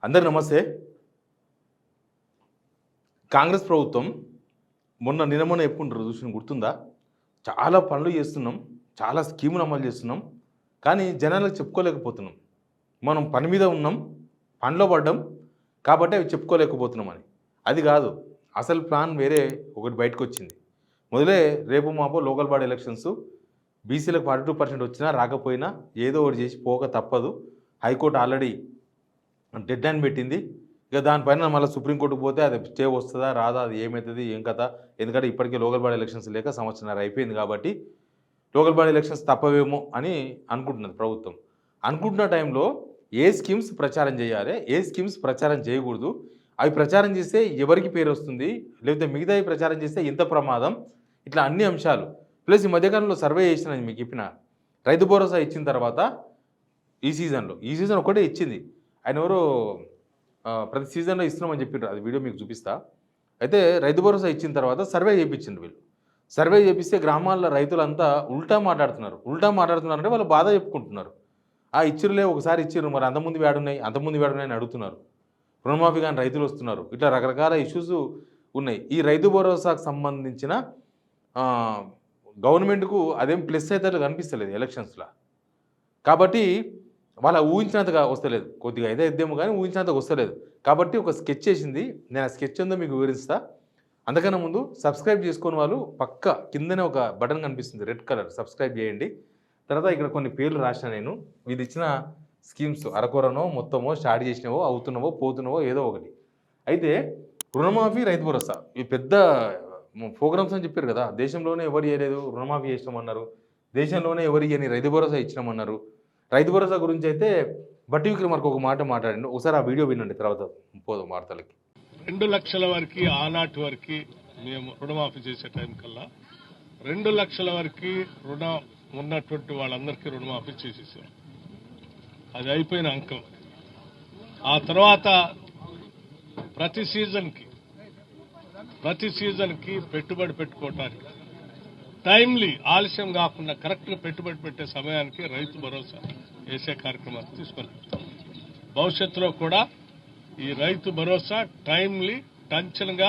అందరు నమస్తే. కాంగ్రెస్ ప్రభుత్వం నిన్న చెప్పుకుంటారు చూసిన గుర్తుందా? చాలా పనులు చేస్తున్నాం, చాలా స్కీములు అమలు చేస్తున్నాం, కానీ జనాలకు చెప్పుకోలేకపోతున్నాం. మనం పని మీద ఉన్నాం, పనిలో పడ్డాం కాబట్టి అవి చెప్పుకోలేకపోతున్నామని. అది కాదు, అసలు ప్లాన్ వేరే ఒకటి బయటకు వచ్చింది. మొదలే రేపు మాపో లోకల్ బాడీ ఎలక్షన్స్, బీసీలకు 42% వచ్చినా రాకపోయినా ఏదో ఒకటి చేసి పోక తప్పదు. హైకోర్టు ఆల్రెడీ డెడ్ లైన్ పెట్టింది. ఇక దానిపైన మళ్ళీ సుప్రీంకోర్టుకు పోతే అది స్టే వస్తుందా రాదా, అది ఏమవుతుంది ఏం కథ. ఎందుకంటే ఇప్పటికే లోకల్ బాడీ ఎలక్షన్స్ లేక సంవత్సరాలు అయిపోయింది కాబట్టి లోకల్ బాడీ ఎలక్షన్స్ తప్పవేమో అని అనుకుంటున్నది ప్రభుత్వం. అనుకుంటున్న టైంలో ఏ స్కీమ్స్ ప్రచారం చేయాలి, ఏ స్కీమ్స్ ప్రచారం చేయకూడదు, అవి ప్రచారం చేస్తే ఎవరికి పేరు వస్తుంది, లేకపోతే మిగతావి ప్రచారం చేస్తే ఎంత ప్రమాదం, ఇట్లా అన్ని అంశాలు. ప్లస్ ఈ మధ్యకాలంలో సర్వే చేసిన మీకు చెప్పిన రైతు భరోసా ఇచ్చిన తర్వాత ఈ సీజన్ ఒకటే ఇచ్చింది. ఆయన ఎవరో ప్రతి సీజన్లో ఇస్తున్నామని చెప్పిండ్రు, అది వీడియో మీకు చూపిస్తా. అయితే రైతు భరోసా ఇచ్చిన తర్వాత సర్వే చేయించిండ్రు వీళ్ళు. సర్వే చేపిస్తే గ్రామాల్లో రైతులంతా ఉల్టా మాట్లాడుతున్నారంటే వాళ్ళు బాధ చెప్పుకుంటున్నారు. ఇచ్చిరులే, ఒకసారి ఇచ్చిర్రు, మరి అంతకుముందు వేడున్నాయి అని అడుగుతున్నారు. రుణమాఫీ కానీ రైతులు వస్తున్నారు, ఇట్లా రకరకాల ఇష్యూస్ ఉన్నాయి. ఈ రైతు భరోసాకు సంబంధించిన గవర్నమెంట్కు అదేం ప్లస్ అయితే కనిపిస్తలేదు ఎలక్షన్స్లో. కాబట్టి వాళ్ళ ఊహించినంతగా వస్తలేదు, కొద్దిగా అయితే ఇద్దేమో కానీ ఊహించినంతగా వస్తలేదు. కాబట్టి ఒక స్కెచ్ చేసింది, నేను ఆ స్కెచ్ ఉందో మీకు వివరిస్తా. అందుకన్నా ముందు సబ్స్క్రైబ్ చేసుకుని వాళ్ళు పక్క కిందనే ఒక బటన్ కనిపిస్తుంది రెడ్ కలర్, సబ్స్క్రైబ్ చేయండి. తర్వాత ఇక్కడ కొన్ని పేర్లు రాసిన నేను, వీళ్ళు ఇచ్చిన స్కీమ్స్ అరకొరనో మొత్తమో స్టార్ట్ చేసినవో అవుతున్నావో పోతున్నావో ఏదో ఒకటి. అయితే రుణమాఫీ రైతు భరోసా ఈ పెద్ద ప్రోగ్రామ్స్ అని చెప్పారు కదా. దేశంలోనే ఎవరు చేయలేదు రుణమాఫీ చేసినామన్నారు, దేశంలోనే ఎవరు చేయని రైతు భరోసా ఇచ్చినామన్నారు. రైతు భరోసా గురించి అయితే బట్టి విక్రమార్క ఒక మాట మాట్లాడండి, ఒకసారి ఆ వీడియో వినండి, తర్వాత పోదాం వార్తలకి. 2 లక్షల వరకు ఆనాటి వరకు మేము రుణమాఫీ చేసే టైం కల్లా 2 లక్షల వరకు రుణం ఉన్నటువంటి వాళ్ళందరికీ రుణమాఫీ చేసేసాం. అది అయిపోయిన అంకం. ఆ తర్వాత ప్రతి సీజన్కి పెట్టుబడి పెట్టుకోవటానికి టైమ్లీ ఆలస్యం కాకుండా కరెక్ట్గా పెట్టుబడి పెట్టే సమయానికి రైతు భరోసా వేసే కార్యక్రమాన్ని తీసుకొని భవిష్యత్తులో కూడా ఈ రైతు భరోసా టైమ్లీ టంచన్గా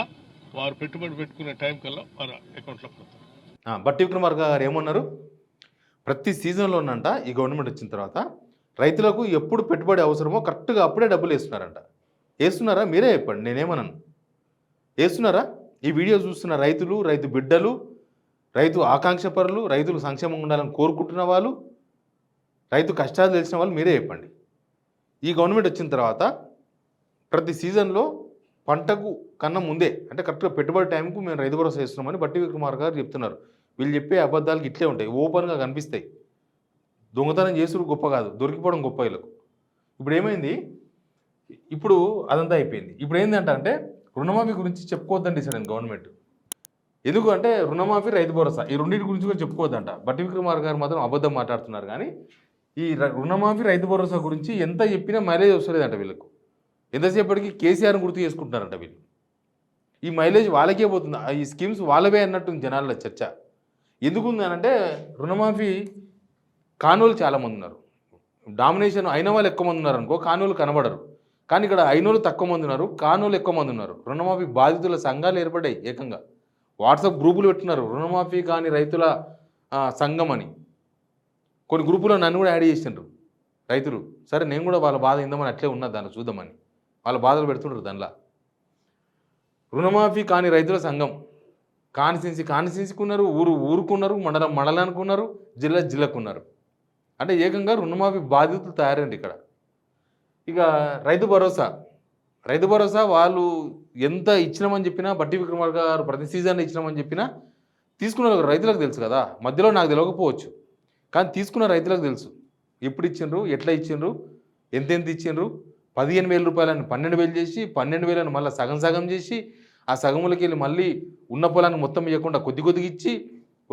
వారు పెట్టుబడి పెట్టుకునే టైం కల్లా వారి అకౌంట్లో పడతారు. బట్టి విక్రమార్క గారు ఏమన్నారు, ప్రతి సీజన్లోనంట ఈ గవర్నమెంట్ వచ్చిన తర్వాత రైతులకు ఎప్పుడు పెట్టుబడి అవసరమో కరెక్ట్గా అప్పుడే డబ్బులు వేస్తున్నారంట. వేస్తున్నారా? మీరే చెప్పండి, నేనేమన్నాను. వేస్తున్నారా? ఈ వీడియో చూస్తున్న రైతులు, రైతు బిడ్డలు, రైతు ఆకాంక్ష పరులు, రైతులు సంక్షేమంగా ఉండాలని కోరుకుంటున్న వాళ్ళు, రైతు కష్టాలు తెలిసిన వాళ్ళు మీరే చెప్పండి. ఈ గవర్నమెంట్ వచ్చిన తర్వాత ప్రతి సీజన్లో పంటకు కన్నా ముందే అంటే కరెక్ట్గా పెట్టుబడి టైంకు మేము రైతు భరోసా చేస్తున్నామని బట్టి విక్రమార్క గారు చెప్తున్నారు. వీళ్ళు చెప్పే అబద్ధాలకు ఇట్లే ఉంటాయి, ఓపెన్గా కనిపిస్తాయి. దొంగతనం చేసుడు గొప్ప కాదు, దొరికిపోవడం గొప్ప. వీళ్ళకు ఇప్పుడు ఏమైంది, ఇప్పుడు అదంతా అయిపోయింది. ఇప్పుడు ఏంటంటే రుణమాఫీ గురించి చెప్పుకోవద్దండి సార్ గవర్నమెంట్. ఎందుకు అంటే రుణమాఫీ రైతు భరోసా ఈ రెండింటి గురించి కూడా చెప్పుకోవద్దంట. బట్టి విక్రమార్క గారు మాత్రం అబద్ధం మాట్లాడుతున్నారు. కానీ ఈ రుణమాఫీ రైతు భరోసా గురించి ఎంత చెప్పినా మైలేజ్ వస్తలేదంట వీళ్ళకు. ఎంతసేపటికి కేసీఆర్ని గుర్తు చేసుకుంటున్నారంట వీళ్ళు. ఈ మైలేజ్ వాళ్ళకే పోతుంది, ఈ స్కీమ్స్ వాళ్ళవే అన్నట్టు జనాల చర్చ. ఎందుకుంది అంటే రుణమాఫీ కానోళ్ళు చాలామంది ఉన్నారు, డామినేషన్ అయిన వాళ్ళు ఎక్కువ మంది ఉన్నారు అనుకో, కానోళ్ళు కనబడరు. కానీ ఇక్కడ అయినోళ్ళు తక్కువ మంది ఉన్నారు, కానోళ్ళు ఎక్కువ మంది ఉన్నారు. రుణమాఫీ బాధితుల సంఘాలు ఏర్పడ్డాయి, ఏకంగా వాట్సాప్ గ్రూపులు పెట్టున్నారు, రుణమాఫీ కాని రైతుల సంఘం అని. కొన్ని గ్రూపులో నన్ను కూడా యాడ్ చేసిండ్రు రైతులు. సరే నేను కూడా వాళ్ళ బాధ ఇందామని అట్లే ఉన్నా, దాన్ని చూద్దామని వాళ్ళ బాధలు పెడుతుండ్రు దానిలో. రుణమాఫీ కాని రైతుల సంఘం కాన్స్టిట్యున్సీకున్నారు, ఊరుకున్నారు, మండలానికి ఉన్నారు, జిల్లాకు ఉన్నారు. అంటే ఏకంగా రుణమాఫీ బాధితులు తయారైంది ఇక్కడ. ఇక రైతు భరోసా వాళ్ళు ఎంత ఇచ్చినామని చెప్పినా, బట్టి విక్రమార్క గారు ప్రతి సీజన్లో ఇచ్చినామని చెప్పినా తీసుకున్న రైతులకు తెలుసు కదా. మధ్యలో నాకు తెలియకపోవచ్చు, కానీ తీసుకున్న రైతులకు తెలుసు ఎప్పుడు ఇచ్చిండ్రు, ఎట్లా ఇచ్చిండ్రు, ఎంతెంత ఇచ్చిండ్రు. 15,000 రూపాయలని 12,000 చేసి, 12,000 మళ్ళీ సగం చేసి, ఆ సగములకి వెళ్ళి మళ్ళీ ఉన్న పొలాన్ని మొత్తం ఇవ్వకుండా కొద్దిగా ఇచ్చి,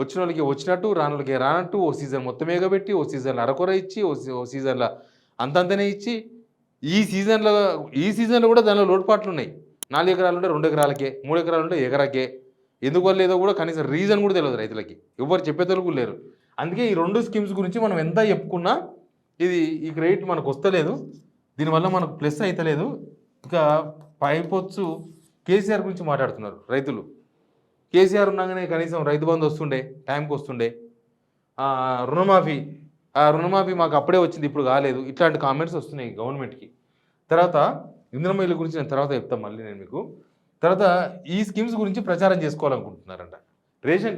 వచ్చిన వాళ్ళకి వచ్చినట్టు రాని వాళ్ళకి రానట్టు, ఓ సీజన్ మొత్తం ఎగబెట్టి, ఓ సీజన్లో అరకొర ఇచ్చి, ఓ సీజన్లో అంతంతనే ఇచ్చి, ఈ సీజన్లో కూడా దానిలో లోటుపాట్లు ఉన్నాయి. 4 ఎకరాలు ఉంటే 2 ఎకరాలకే, 3 ఎకరాలు ఉంటే ఎకరాకే. ఎందుకు వల్ల లేదో కూడా కనీసం రీజన్ కూడా తెలియదు రైతులకి, ఎవరు చెప్పేతలకు లేరు. అందుకే ఈ 2 స్కీమ్స్ గురించి మనం ఎంత చెప్పుకున్నా ఈ క్రెడిట్ మనకు వస్తలేదు. దీనివల్ల మనకు ప్లస్ అయితలేదు. ఇక పైపొచ్చు కేసీఆర్ గురించి మాట్లాడుతున్నారు రైతులు. కేసీఆర్ ఉన్నాగానే కనీసం రైతు బంధు వస్తుండే, టైంకి వస్తుండే. రుణమాఫీ రుణమాఫీ మాకు అప్పుడే వచ్చింది, ఇప్పుడు కాలేదు. ఇట్లాంటి కామెంట్స్ వస్తున్నాయి గవర్నమెంట్కి. తర్వాత ఇందిరమ్మ ఇల్లు గురించి నేను తర్వాత చెప్తాను మళ్ళీ నేను మీకు. తర్వాత ఈ స్కీమ్స్ గురించి ప్రచారం చేసుకోవాలనుకుంటున్నారంట. రేషన్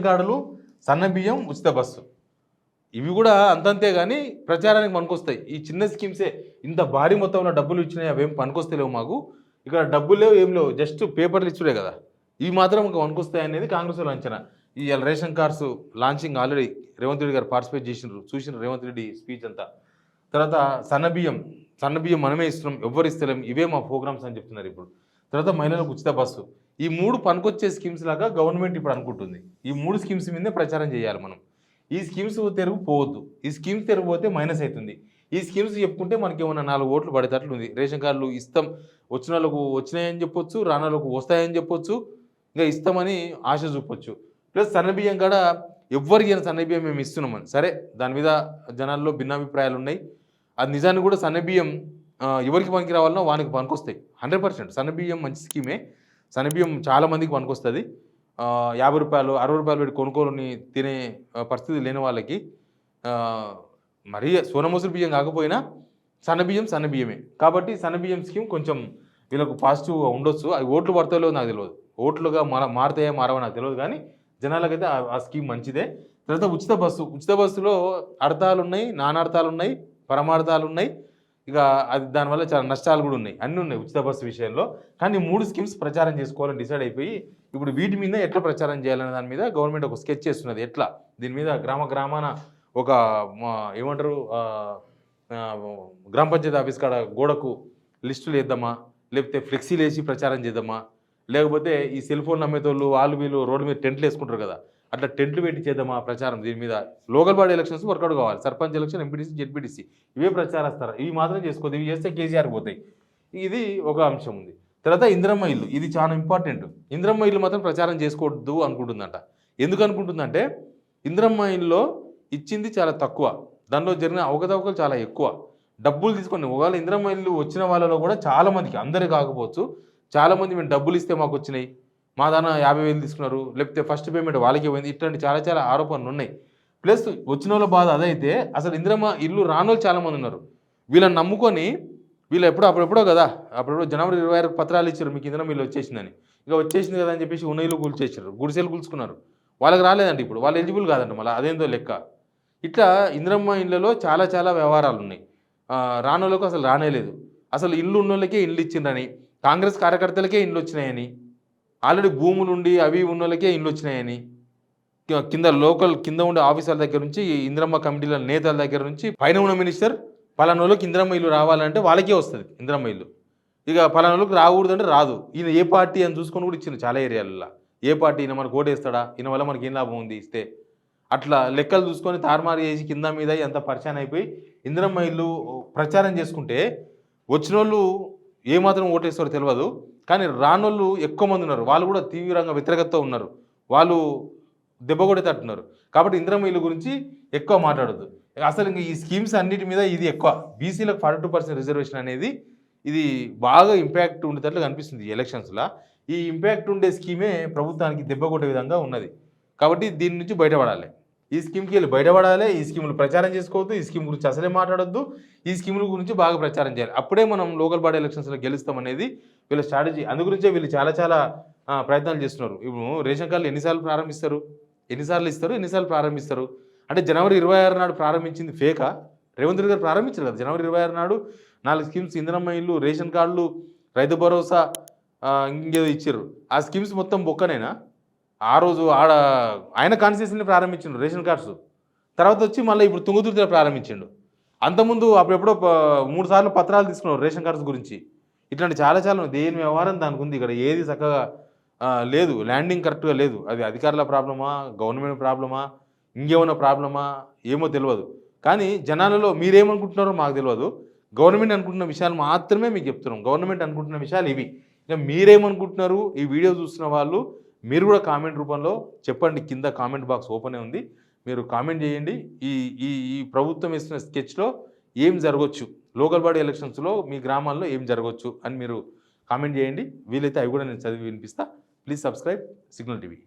కార్డులు, సన్న బియ్యం, ఉచిత బస్సు, ఇవి కూడా అంతంతే కానీ ప్రచారానికి పనికొస్తాయి. ఈ చిన్న స్కీమ్సే ఇంత భారీ మొత్తంలో డబ్బులు ఇచ్చినాయి, అవేం పనికొస్తలేవు మాకు. ఇక్కడ డబ్బులు లేవు, ఏం లేవు, జస్ట్ పేపర్లు ఇచ్చుడే కదా, ఇవి మాత్రం ఇంకా పనికొస్తాయి అనేది కాంగ్రెస్ వాళ్ళు అంచనా. ఈ ration cards launching already Revanth Reddy గారు పార్టిసిపేట్ చూసిన రేవంత్ రెడ్డి స్పీచ్ అంతా. తర్వాత సన్న బియ్యం మనమే ఇస్తున్నాం, ఎవ్వరు ఇస్తలేం, ఇవే మా ప్రోగ్రామ్స్ అని చెప్తున్నారు ఇప్పుడు. తర్వాత మహిళలకు ఉచిత బస్సు, ఈ 3 పనికొచ్చే స్కీమ్స్ లాగా గవర్నమెంట్ ఇప్పుడు అనుకుంటుంది. ఈ 3 స్కీమ్స్ మీదే ప్రచారం చేయాలి మనం. ఈ స్కీమ్స్ పోవద్దు, ఈ స్కీమ్స్ పోతే మైనస్ అవుతుంది. ఈ స్కీమ్స్ చెప్పుకుంటే మనకి ఏమన్నా 4 ఓట్లు పడేటట్లు ఉంది. రేషన్ కార్డులు ఇస్తాం, వచ్చిన వాళ్ళకు వచ్చినాయని చెప్పొచ్చు, రాని వాళ్ళకు వస్తాయని చెప్పొచ్చు, ఇంకా ఇస్తామని ఆశ చూపొచ్చు. ప్లస్ సన్నబియ్యం కూడా ఎవ్వరికి అయినా సన్నబియ్యం మేము ఇస్తున్నామని, సరే దాని మీద జనాల్లో భిన్నాభిప్రాయాలు ఉన్నాయి. అది నిజాన్ని కూడా సన్నబియ్యం ఎవరికి పనికి రావాలనో వానికి పనికొస్తాయి 100%. సన్నబియ్యం మంచి స్కీమే, సన్నబియ్యం చాలా మందికి పనికొస్తుంది. 50 రూపాయలు 60 రూపాయలు పెట్టి కొనుక్కొని తినే పరిస్థితి లేని వాళ్ళకి, మరీ సోనమసూరు బియ్యం కాకపోయినా సన్నబియ్యమే కాబట్టి సన్నబియ్యం స్కీమ్ కొంచెం వీళ్ళకు పాజిటివ్గా ఉండొచ్చు. అవి ఓట్లు పడతాయో నాకు తెలియదు, ఓట్లుగా మారతాయో మారవో నాకు తెలియదు, కానీ జనాలకైతే ఆ స్కీమ్ మంచిదే. తర్వాత ఉచిత బస్సులో అర్థాలు ఉన్నాయి, నానార్థాలు ఉన్నాయి, పరమార్థాలు ఉన్నాయి. ఇక అది దానివల్ల చాలా నష్టాలు కూడా ఉన్నాయి, అన్నీ ఉన్నాయి ఉచిత బస్సు విషయంలో. కానీ 3 స్కీమ్స్ ప్రచారం చేసుకోవాలని డిసైడ్ అయిపోయి ఇప్పుడు వీటి మీద ఎట్లా ప్రచారం చేయాలనే దాని మీద గవర్నమెంట్ ఒక స్కెచ్ చేస్తున్నది. ఎట్లా దీని మీద గ్రామాన ఒక ఏమంటారు గ్రామ పంచాయతీ ఆఫీస్ కాడ గోడకు లిస్టులు వేద్దామా, లేకపోతే ఫ్లెక్సీలు వేసి ప్రచారం చేద్దామా, లేకపోతే ఈ సెల్ ఫోన్ నమ్మేతోళ్ళు వీళ్ళు రోడ్డు మీద టెంట్లు వేసుకుంటారు కదా, అట్లా టెంట్లు పెట్టి చేద్దామా ప్రచారం. దీని మీద లోకల్ బాడీ ఎలక్షన్స్ వర్కౌట్ కావాలి, సర్పంచ్ ఎలక్షన్, ఎంపీటీసీ, జెడ్పీటీసీ, ఇవే ప్రచారస్తారు. ఇవి మాత్రం చేసుకోవద్దు, ఇవి చేస్తే కేసీఆర్ పోతాయి. ఇది ఒక అంశం ఉంది. తర్వాత ఇందిరమ్మ ఇల్లు, ఇది చాలా ఇంపార్టెంట్. ఇందిరమ్మ ఇల్లు మాత్రం ప్రచారం చేసుకోవద్దు అనుకుంటుందంట. ఎందుకు అనుకుంటుందంటే ఇందిరమ్మ ఇల్లులో ఇచ్చింది చాలా తక్కువ, దానిలో జరిగిన అవకతవకలు చాలా ఎక్కువ. డబ్బులు తీసుకొని ఒకవేళ ఇందిరమ్మ ఇల్లు వచ్చిన వాళ్ళలో కూడా చాలామందికి, అందరికీ కాకపోవచ్చు, చాలామంది మేము డబ్బులు ఇస్తే మాకు వచ్చినాయి, మా దాన 50,000 తీసుకున్నారు, లేకపోతే ఫస్ట్ పేమెంట్ వాళ్ళకే పోయింది, ఇట్లాంటి చాలా ఆరోపణలు ఉన్నాయి. ప్లస్ వచ్చిన వాళ్ళ బాధ అదైతే అసలు ఇందిరమ్మ ఇల్లు రానోళ్ళు చాలామంది ఉన్నారు. వీళ్ళని నమ్ముకొని వీళ్ళు అప్పుడెప్పుడో కదా, అప్పుడెప్పుడో జనవరి 26 పత్రాలు ఇచ్చారు మీకు ఇందిరమ్మ ఇల్లు వచ్చేసిందని. ఇక వచ్చేసింది కదా అని చెప్పేసి ఉన్న ఇల్లు కూల్చేసారు, గుడిసెలు కూల్చుకున్నారు. వాళ్ళకి రాలేదండి, ఇప్పుడు వాళ్ళు ఎలిజిబుల్ కాదంట, మళ్ళీ అదేందో లెక్క. ఇట్లా ఇందిరమ్మ ఇళ్ళలో చాలా వ్యవహారాలు ఉన్నాయి. రానోళ్ళకు అసలు రానేలేదు, అసలు ఇల్లు ఉన్నోళ్ళకే ఇల్లు ఇచ్చిండ్రని, కాంగ్రెస్ కార్యకర్తలకే ఇల్లు వచ్చినాయని, ఆల్రెడీ భూములుండి అవి ఉన్నోళ్ళకే ఇల్లు వచ్చినాయని, కింద ఉండే ఆఫీసర్ల దగ్గర నుంచి ఇందిరమ్మ కమిటీల నేతల దగ్గర నుంచి పైన ఉన్న మినిస్టర్ పలానోళ్ళకి ఇందిరమ్మ ఇల్లు రావాలంటే వాళ్ళకే వస్తుంది ఇందిరమ్మ ఇల్లు. ఇక పలానోళ్ళకి రాకూడదంటే రాదు. ఈయన ఏ పార్టీ అని చూసుకొని కూడా ఇచ్చింది చాలా ఏరియాలలో. ఏ పార్టీ ఈయన మనకు ఓటేస్తాడా, ఈయన వల్ల మనకి ఏం లాభం ఉంది ఇస్తే, అట్లా లెక్కలు చూసుకొని తారుమారు చేసి కింద మీద ఎంత పరిచయం అయిపోయి ఇందిరమ్మ ఇల్లు ప్రచారం చేసుకుంటే వచ్చిన వాళ్ళు ఏమాత్రం ఓటేస్తారో తెలియదు, కానీ రానోళ్ళు ఎక్కువ మంది ఉన్నారు, వాళ్ళు కూడా తీవ్రంగా వ్యతిరేకతతో ఉన్నారు, వాళ్ళు దెబ్బ కొడేటట్టున్నారు. కాబట్టి ఇందిరమ్మ ఇల్లు గురించి ఎక్కువ మాట్లాడద్దు. అసలు ఇంక ఈ స్కీమ్స్ అన్నిటి మీద ఇది ఎక్కువ, బీసీలకు 42% రిజర్వేషన్ అనేది ఇది బాగా ఇంపాక్ట్ ఉండేటట్లు కనిపిస్తుంది ఎలక్షన్స్లో. ఈ ఇంపాక్ట్ ఉండే స్కీమే ప్రభుత్వానికి దెబ్బ కొట్టే విధంగా ఉన్నది. కాబట్టి దీని నుంచి బయటపడాలి, ఈ స్కీమ్కి వెళ్ళి బయటపడాలి. ఈ స్కీములు ప్రచారం చేసుకోవద్దు, ఈ స్కీమ్ గురించి అసలే మాట్లాడొద్దు, ఈ స్కీముల గురించి బాగా ప్రచారం చేయాలి. అప్పుడే మనం లోకల్ బాడీ ఎలక్షన్స్లో గెలుస్తామనేది వీళ్ళ స్ట్రాటజీ. అందుగురించే వీళ్ళు చాలా ప్రయత్నాలు చేస్తున్నారు. ఇప్పుడు రేషన్ కార్డులు ఎన్నిసార్లు ప్రారంభిస్తారు అంటే జనవరి 26 నాడు ప్రారంభించింది ఫేకా? రేవంత్ రెడ్డి గారు ప్రారంభించారు కదా జనవరి 26 నాడు 4 స్కీమ్స్, ఇందిరమ్మ ఇల్లు, రేషన్ కార్డులు, రైతు భరోసా, ఇంకేదో ఇచ్చారు. ఆ స్కీమ్స్ మొత్తం బొక్కనేనా? ఆ రోజు ఆయన కాన్స్టిట్యూషన్ని ప్రారంభించిండు రేషన్ కార్డ్స్, తర్వాత వచ్చి మళ్ళీ ఇప్పుడు తుంగతుర్తిలో ప్రారంభించిండు. అంతకుముందు అప్పుడెప్పుడో 3 సార్లు పత్రాలు తీసుకున్నారు రేషన్ కార్డ్స్ గురించి. ఇట్లాంటి చాలా దేని వ్యవహారం దానికి ఉంది. ఇక్కడ ఏది చక్కగా లేదు, ల్యాండింగ్ కరెక్ట్గా లేదు. అది అధికారుల ప్రాబ్లమా, గవర్నమెంట్ ప్రాబ్లమా, ఇంకేమైనా ప్రాబ్లమా ఏమో తెలియదు. కానీ జనాలలో మీరేమనుకుంటున్నారో మాకు తెలియదు. గవర్నమెంట్ అనుకుంటున్న విషయాలు మాత్రమే మీకు చెప్తున్నాం. గవర్నమెంట్ అనుకుంటున్న విషయాలు ఇవి. ఇక మీరేమనుకుంటున్నారు ఈ వీడియో చూస్తున్న వాళ్ళు, మీరు కూడా కామెంట్ రూపంలో చెప్పండి. కింద కామెంట్ బాక్స్ ఓపెనే ఉంది, మీరు కామెంట్ చేయండి. ఈ ప్రభుత్వం ఇస్తున్న స్కెచ్లో ఏం జరగవచ్చు, లోకల్ బాడీ ఎలక్షన్స్లో మీ గ్రామాల్లో ఏం జరగవచ్చు అని మీరు కామెంట్ చేయండి. వీలైతే అవి కూడా నేను చదివి వినిపిస్తా. Please subscribe signal TV.